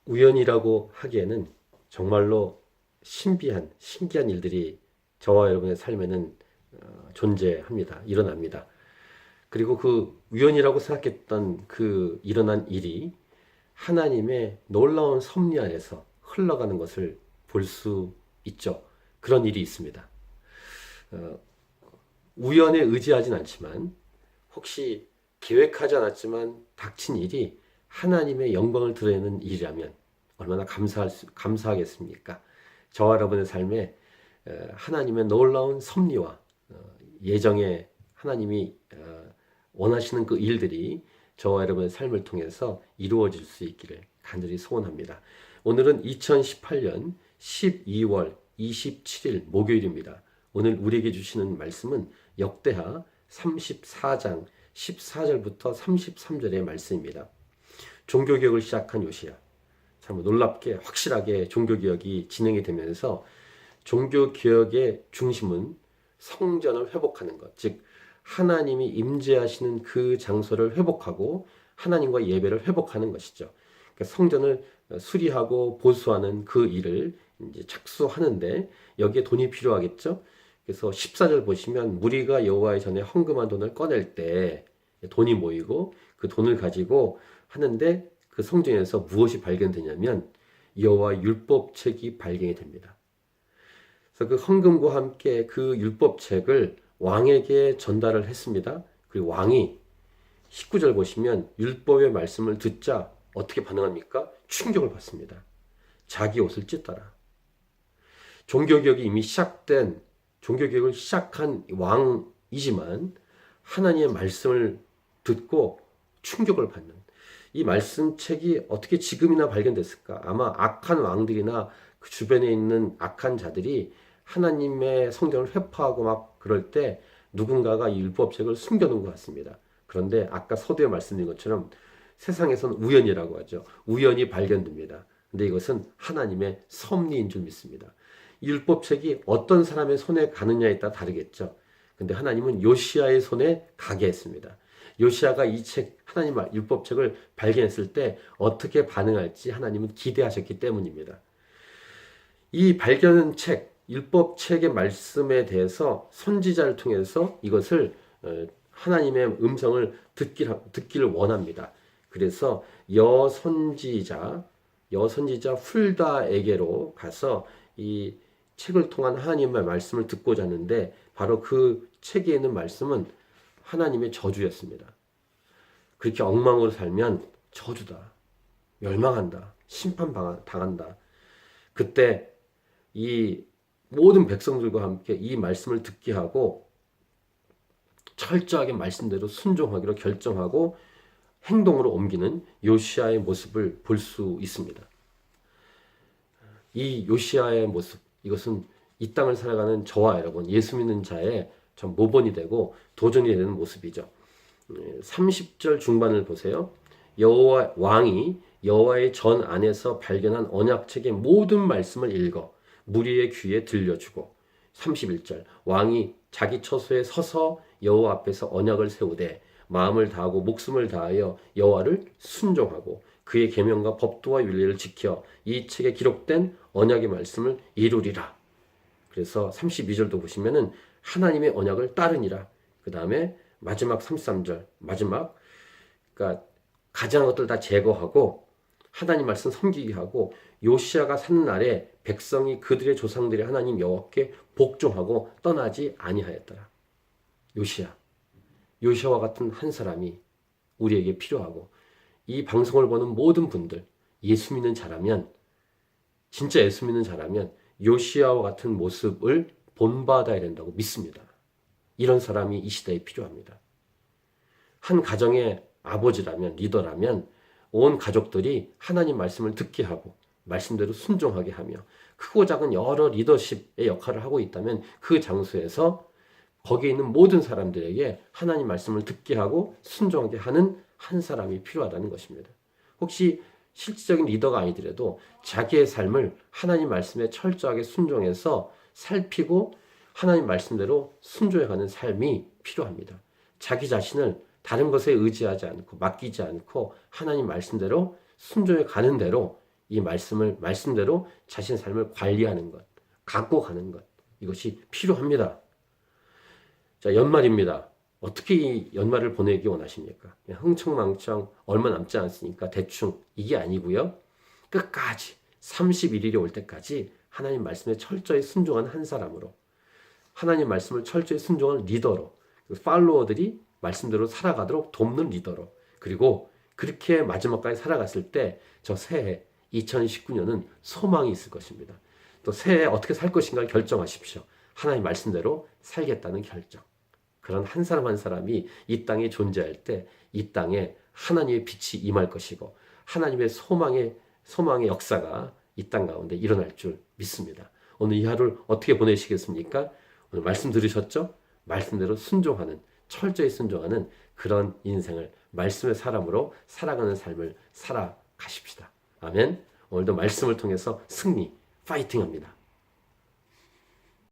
우연이라고 하기에는 정말로 신기한 일들이 저와 여러분의 삶에는 존재합니다. 일어납니다. 그리고 그 우연이라고 생각했던 그 일어난 일이 하나님의 놀라운 섭리 안에서 흘러가는 것을 볼 수 있죠. 그런 일이 있습니다. 어, 우연에 의지하진 않지만 혹시 계획하지 않았지만 닥친 일이 하나님의 영광을 드러내는 일이라면 얼마나 감사하겠습니까? 저와 여러분의 삶에 하나님의 놀라운 섭리와 예정에 하나님이 원하시는 그 일들이 저와 여러분의 삶을 통해서 이루어질 수 있기를 간절히 소원합니다. 오늘은 2018년 12월 27일 목요일입니다. 오늘 우리에게 주시는 말씀은 역대하 34장 14절부터 33절의 말씀입니다. 종교개혁을 시작한 요시야. 참 놀랍게 확실하게 종교개혁이 진행이 되면서 종교개혁의 중심은 성전을 회복하는 것, 즉 하나님이 임재하시는 그 장소를 회복하고 하나님과 예배를 회복하는 것이죠. 그러니까 성전을 수리하고 보수하는 그 일을 이제 착수하는데 여기에 돈이 필요하겠죠. 그래서 14절 보시면 무리가 여호와의 전에 헌금한 돈을 꺼낼 때 돈이 모이고 그 돈을 가지고 하는데 그 성전에서 무엇이 발견되냐면 여호와 율법책이 발견이 됩니다. 그래서 그 헌금과 함께 그 율법책을 왕에게 전달을 했습니다. 그리고 왕이 19절 보시면 율법의 말씀을 듣자 어떻게 반응합니까? 충격을 받습니다. 자기 옷을 찢더라. 종교개혁이 이미 시작된 종교개혁을 시작한 왕이지만 하나님의 말씀을 듣고 충격을 받는 이 말씀책이 어떻게 지금이나 발견됐을까? 아마 악한 왕들이나 그 주변에 있는 악한 자들이 하나님의 성전을 회파하고 막 그럴 때 누군가가 이 율법책을 숨겨놓은 것 같습니다. 그런데 아까 서두에 말씀드린 것처럼 세상에선 우연이라고 하죠. 우연히 발견됩니다. 근데 이것은 하나님의 섭리인 줄 믿습니다. 이 율법책이 어떤 사람의 손에 가느냐에 따라 다르겠죠. 근데 하나님은 요시야의 손에 가게 했습니다. 요시야가 이 책, 하나님 율법책을 발견했을 때 어떻게 반응할지 하나님은 기대하셨기 때문입니다. 이 발견 책, 율법책의 말씀에 대해서 선지자를 통해서 이것을 하나님의 음성을 듣기를 원합니다. 그래서 여선지자 훌다에게로 가서 이 책을 통한 하나님의 말씀을 듣고자 하는데 바로 그 책에 있는 말씀은 하나님의 저주였습니다. 그렇게 엉망으로 살면 저주다. 멸망한다. 심판당한다. 그때 이 모든 백성들과 함께 이 말씀을 듣게 하고 철저하게 말씀대로 순종하기로 결정하고 행동으로 옮기는 요시야의 모습을 볼 수 있습니다. 이 요시야의 모습, 이것은 이 땅을 살아가는 저와 여러분, 예수 믿는 자의 참 모본이 되고 도전이 되는 모습이죠. 30절 중반을 보세요. 여호와 왕이 여호와의 전 안에서 발견한 언약책의 모든 말씀을 읽어 무리의 귀에 들려주고 31절 왕이 자기 처소에 서서 여호와 앞에서 언약을 세우되 마음을 다하고 목숨을 다하여 여호와를 순종하고 그의 계명과 법도와 윤리를 지켜 이 책에 기록된 언약의 말씀을 이루리라. 그래서 32절도 보시면은 하나님의 언약을 따르니라. 그 다음에 마지막 33절 마지막 그러니까 가증한 것들 다 제거하고 하나님 말씀 섬기게 하고 요시야가 사는 날에 백성이 그들의 조상들의 하나님 여호와께 복종하고 떠나지 아니하였더라. 요시야와 같은 한 사람이 우리에게 필요하고 이 방송을 보는 모든 분들 예수 믿는 자라면 진짜 예수 믿는 자라면 요시야와 같은 모습을 본받아야 된다고 믿습니다. 이런 사람이 이 시대에 필요합니다. 한 가정의 아버지라면 리더라면 온 가족들이 하나님 말씀을 듣게 하고 말씀대로 순종하게 하며 크고 작은 여러 리더십의 역할을 하고 있다면 그 장소에서 거기에 있는 모든 사람들에게 하나님 말씀을 듣게 하고 순종하게 하는 한 사람이 필요하다는 것입니다. 혹시 실질적인 리더가 아니더라도 자기의 삶을 하나님 말씀에 철저하게 순종해서 살피고 하나님 말씀대로 순종해가는 삶이 필요합니다. 자기 자신을 다른 것에 의지하지 않고 맡기지 않고 하나님 말씀대로 순종해 가는 대로 이 말씀을 말씀대로 자신의 삶을 관리하는 것, 갖고 가는 것, 이것이 필요합니다. 자, 연말입니다. 어떻게 이 연말을 보내기 원하십니까? 그냥 흥청망청 얼마 남지 않았으니까 대충 이게 아니고요. 끝까지 31일이 올 때까지 하나님 말씀에 철저히 순종한 한 사람으로, 하나님 말씀을 철저히 순종한 리더로, 팔로워들이 말씀대로 살아가도록 돕는 리더로, 그리고 그렇게 마지막까지 살아갔을 때 저 새해 2019년은 소망이 있을 것입니다. 또 새해 어떻게 살 것인가를 결정하십시오. 하나님 말씀대로 살겠다는 결정. 그런 한 사람 한 사람이 이 땅에 존재할 때 이 땅에 하나님의 빛이 임할 것이고 하나님의 소망의 역사가 이 땅 가운데 일어날 줄 믿습니다. 오늘 이 하루를 어떻게 보내시겠습니까? 오늘 말씀 들으셨죠? 말씀대로 순종하는, 철저히 순종하는 그런 인생을 말씀의 사람으로 살아가는 삶을 살아가십시다. 아멘. 오늘도 말씀을 통해서 승리, 파이팅 합니다.